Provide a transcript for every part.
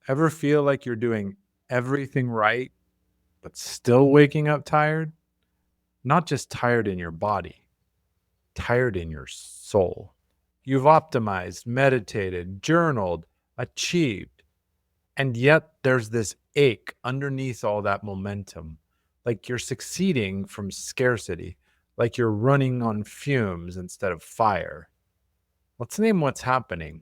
Ever feel like you're doing everything right, but still waking up tired? Not just tired in your body, tired in your soul. You've optimized, meditated, journaled, achieved, and yet there's this ache underneath all that momentum. Like you're succeeding from scarcity, like you're running on fumes instead of fire. Let's name what's happening.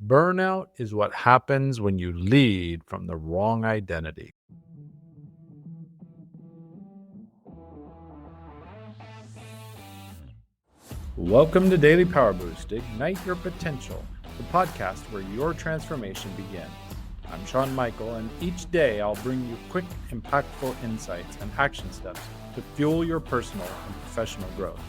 Burnout is what happens when you lead from the wrong identity. Welcome to Daily Power Boost, Ignite Your Potential, the podcast where your transformation begins. I'm Sean Michael, and each day I'll bring you quick, impactful insights and action steps to fuel your personal and professional growth.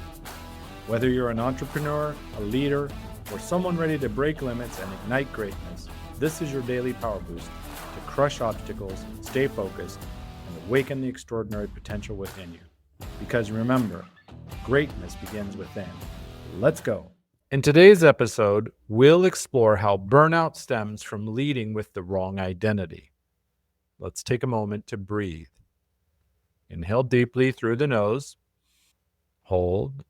Whether you're an entrepreneur, a leader, or someone ready to break limits and ignite greatness, this is your daily power boost to crush obstacles, stay focused, and awaken the extraordinary potential within you. Because remember, greatness begins within. Let's go. In today's episode, we'll explore how burnout stems from leading with the wrong identity. Let's take a moment to breathe. Inhale deeply through the nose, hold,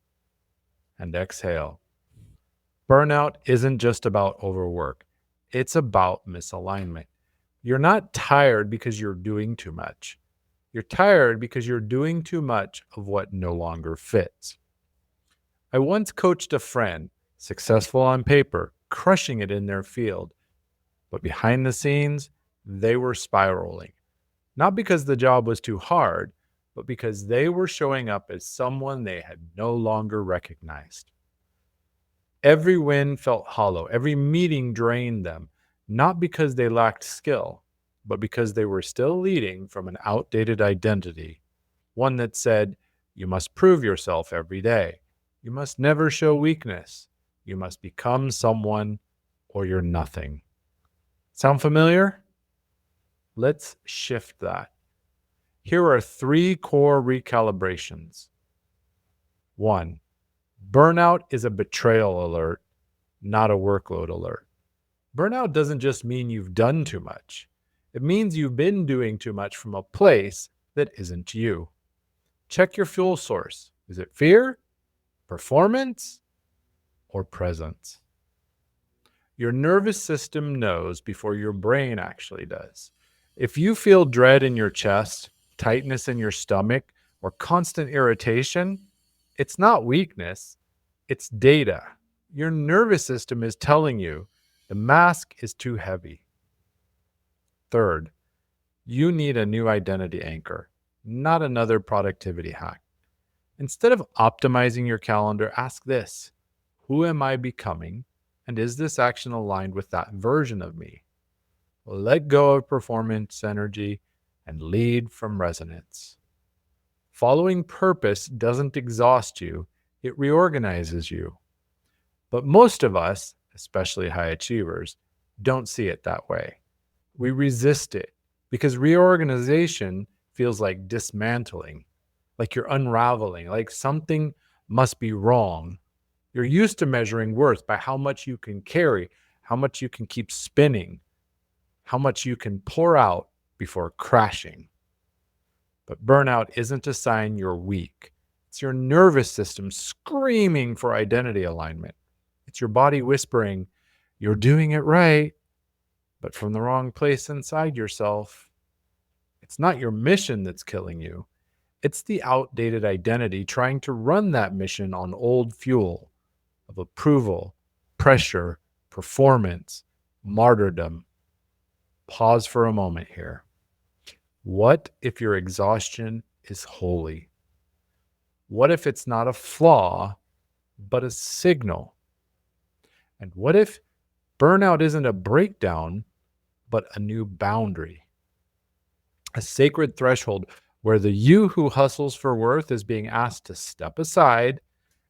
and exhale. Burnout isn't just about overwork. It's about misalignment. You're not tired because you're doing too much. You're tired because you're doing too much of what no longer fits. I once coached a friend, successful on paper, crushing it in their field, but behind the scenes, they were spiraling. Not because the job was too hard, but because they were showing up as someone they had no longer recognized. Every win felt hollow. Every meeting drained them, not because they lacked skill, but because they were still leading from an outdated identity, one that said, you must prove yourself every day. You must never show weakness. You must become someone or you're nothing. Sound familiar? Let's shift that. Here are 3 core recalibrations. 1. Burnout is a betrayal alert, not a workload alert. Burnout doesn't just mean you've done too much. It means you've been doing too much from a place that isn't you. Check your fuel source. Is it fear, performance, or presence? Your nervous system knows before your brain actually does. If you feel dread in your chest, tightness in your stomach, or constant irritation, it's not weakness, it's data. Your nervous system is telling you the mask is too heavy. Third, you need a new identity anchor, not another productivity hack. Instead of optimizing your calendar, ask this: who am I becoming? And is this action aligned with that version of me? Let go of performance energy and lead from resonance. Following purpose doesn't exhaust you, it reorganizes you. But most of us, especially high achievers, don't see it that way. We resist it because reorganization feels like dismantling, like you're unraveling, like something must be wrong. You're used to measuring worth by how much you can carry, how much you can keep spinning, how much you can pour out before crashing. But burnout isn't a sign you're weak. It's your nervous system screaming for identity alignment. It's your body whispering, you're doing it right, but from the wrong place inside yourself. It's not your mission that's killing you. It's the outdated identity trying to run that mission on old fuel of approval, pressure, performance, martyrdom. Pause for a moment here. What if your exhaustion is holy? What if it's not a flaw, but a signal? And what if burnout isn't a breakdown, but a new boundary? A sacred threshold where the you who hustles for worth is being asked to step aside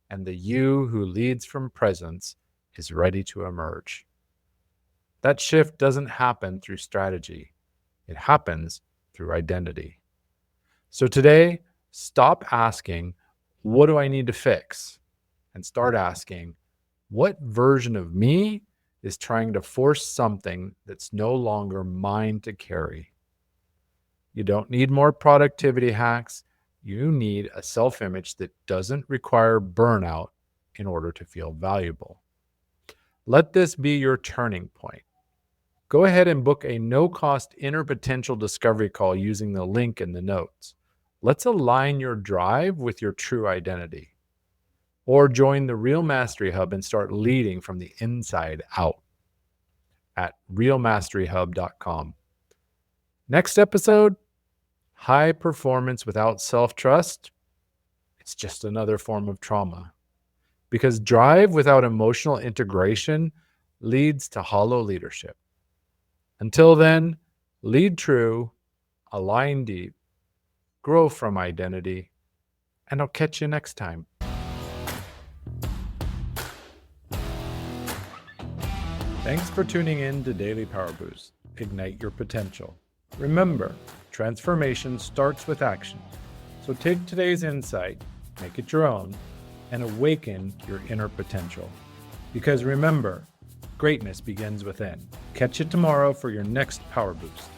and the you who leads from presence is ready to emerge. That shift doesn't happen through strategy. It happens through identity. So today, stop asking, what do I need to fix? And start asking, what version of me is trying to force something that's no longer mine to carry. You don't need more productivity hacks. You need a self-image that doesn't require burnout in order to feel valuable. Let this be your turning point. Go ahead and book a no-cost inner potential discovery call using the link in the notes. Let's align your drive with your true identity. Or join the Real Mastery Hub and start leading from the inside out at realmasteryhub.com. Next episode, high performance without self-trust. It's just another form of trauma. Because drive without emotional integration leads to hollow leadership. Until then, lead true, align deep, grow from identity, and I'll catch you next time. Thanks for tuning in to Daily Power Boost. Ignite your potential. Remember, transformation starts with action. So take today's insight, make it your own, and awaken your inner potential. Because remember, greatness begins within. Catch you tomorrow for your next Power Boost.